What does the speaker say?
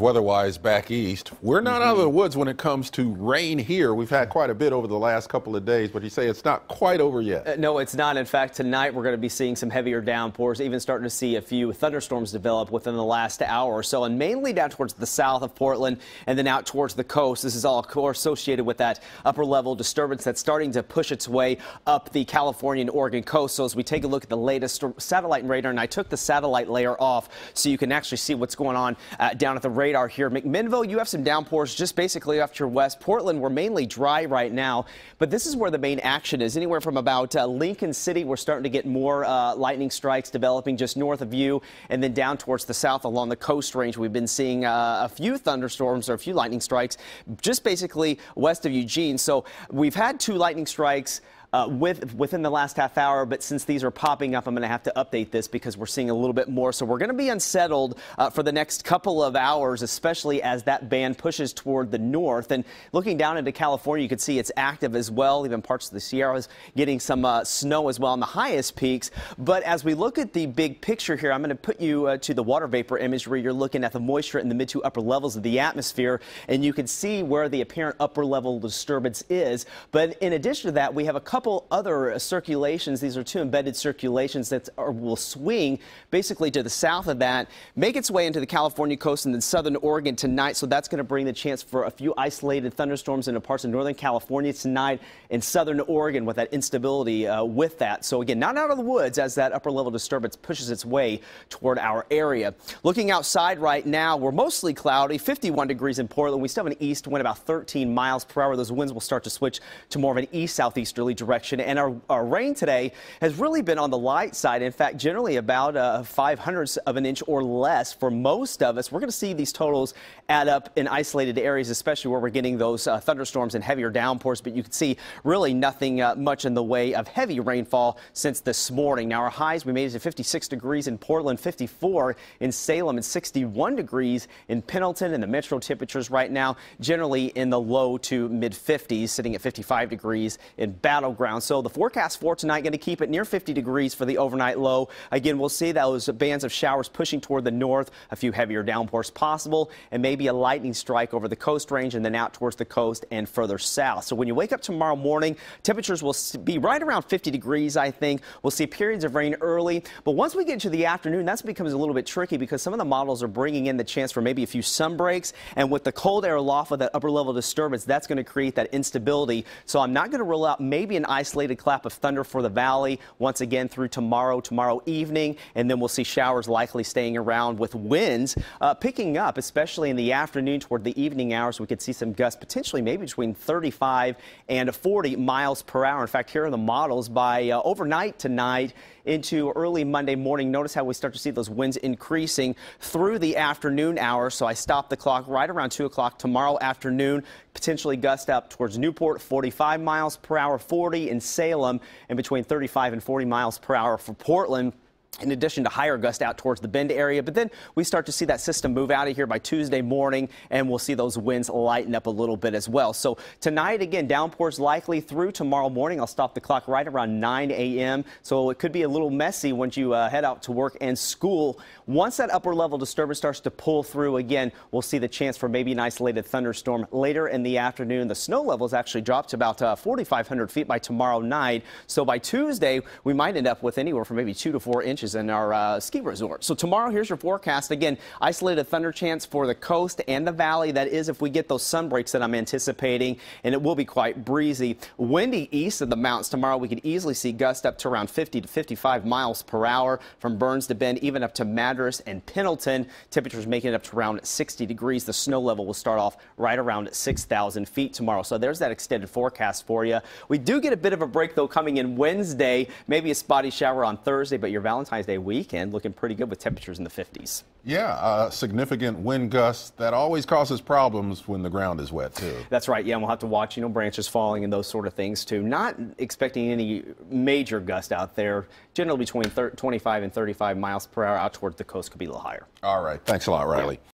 weather-wise back east. We're not out of the woods when it comes to rain here. We've had quite a bit over the last couple of days, but you say it's not quite over yet. No, it's not. In fact, tonight we're going to be seeing some heavier downpours, even starting to see a few thunderstorms develop within the last hour or so, and mainly down towards the south of Portland and then out towards the coast. This is all, of course, associated with that upper level disturbance that's starting to push its way up the California and Oregon coast. So as we take a look at the latest satellite radar, and I took the satellite layer off so you can actually see what's going on down at the radar here. McMinnville, you have some downpours just basically off to your west. Portland, we're mainly dry right now, but this is where the main action is. Anywhere from about Lincoln City, we're starting to get more lightning strikes developing just north of you, and then down towards the south along the coast range. We've been seeing a few thunderstorms or a few lightning strikes just basically west of Eugene. So we've had 2 lightning strikes within the last half hour, but since these are popping up, I'm going to have to update this because we're seeing a little bit more. So we're going to be unsettled for the next couple of hours, especially as that band pushes toward the north. And looking down into California, you can see it's active as well. Even parts of the Sierras getting some snow as well on the highest peaks. But as we look at the big picture here, I'm going to put you to the water vapor image where you're looking at the moisture in the mid to upper levels of the atmosphere, and you can see where the apparent upper level disturbance is. But in addition to that, we have a couple other circulations. These are 2 embedded circulations that will swing basically to the south of that, make its way into the California coast and then southern Oregon tonight. So that's going to bring the chance for a few isolated thunderstorms into parts of northern California tonight and southern Oregon with that instability with that. So again, not out of the woods as that upper level disturbance pushes its way toward our area. Looking outside right now, we're mostly cloudy, 51 degrees in Portland. We still have an east wind about 13 miles per hour. Those winds will start to switch to more of an east-southeasterly direction. And our rain today has really been on the light side. In fact, generally about 0.05 of an inch or less for most of us. We're going to see these totals add up in isolated areas, especially where we're getting those thunderstorms and heavier downpours. But you can see really nothing much in the way of heavy rainfall since this morning. Now, our highs, we made it to 56 degrees in Portland, 54 in Salem, and 61 degrees in Pendleton. And the metro temperatures right now generally in the low to mid 50s, sitting at 55 degrees in Battleground. So the forecast for tonight going to keep it near 50 degrees for the overnight low. Again, we'll see those bands of showers pushing toward the north, a few heavier downpours possible, and maybe a lightning strike over the coast range and then out towards the coast and further south. So when you wake up tomorrow morning, temperatures will be right around 50 degrees, I think. We'll see periods of rain early, but once we get into the afternoon, that becomes a little bit tricky because some of the models are bringing in the chance for maybe a few sun breaks, and with the cold air aloft with that upper level disturbance, that's going to create that instability. So I'm not going to rule out maybe an isolated clap of thunder for the valley once again through tomorrow evening, and then we'll see showers likely staying around with winds picking up, especially in the afternoon toward the evening hours. We could see some gusts potentially maybe between 35 and 40 miles per hour. In fact, here are the models by overnight tonight into early Monday morning. Notice how we start to see those winds increasing through the afternoon hours. So I stopped the clock right around 2 o'clock tomorrow afternoon, potentially gust up towards Newport, 45 miles per hour, 40 in Salem, and between 35 and 40 miles per hour for Portland, in addition to higher gusts out towards the Bend area. But then we start to see that system move out of here by Tuesday morning, and we'll see those winds lighten up a little bit as well. So tonight, again, downpours likely through tomorrow morning. I'll stop the clock right around 9 a.m. So it could be a little messy once you head out to work and school. Once that upper level disturbance starts to pull through again, we'll see the chance for maybe an isolated thunderstorm later in the afternoon. The snow levels actually drop to about 4,500 feet by tomorrow night. So by Tuesday, we might end up with anywhere from maybe 2 to 4 inches in our ski resort. So tomorrow, here's your forecast. Again, isolated thunder chance for the coast and the valley. That is if we get those sun breaks that I'm anticipating, and it will be quite breezy. Windy east of the mountains tomorrow. We could easily see gusts up to around 50 to 55 miles per hour from Burns to Bend, even up to Madras and Pendleton. Temperatures making it up to around 60 degrees. The snow level will start off right around 6,000 feet tomorrow. So there's that extended forecast for you. We do get a bit of a break, though, coming in Wednesday. Maybe a spotty shower on Thursday, but your Valentine's Day weekend looking pretty good with temperatures in the 50s. Yeah, significant wind gusts. That always causes problems when the ground is wet, too. That's right. Yeah, and we'll have to watch, branches falling and those sort of things, too. Not expecting any major gust out there. Generally between 25 and 35 miles per hour. Out towards the coast could be a little higher. All right. Thanks a lot, Riley. Yeah.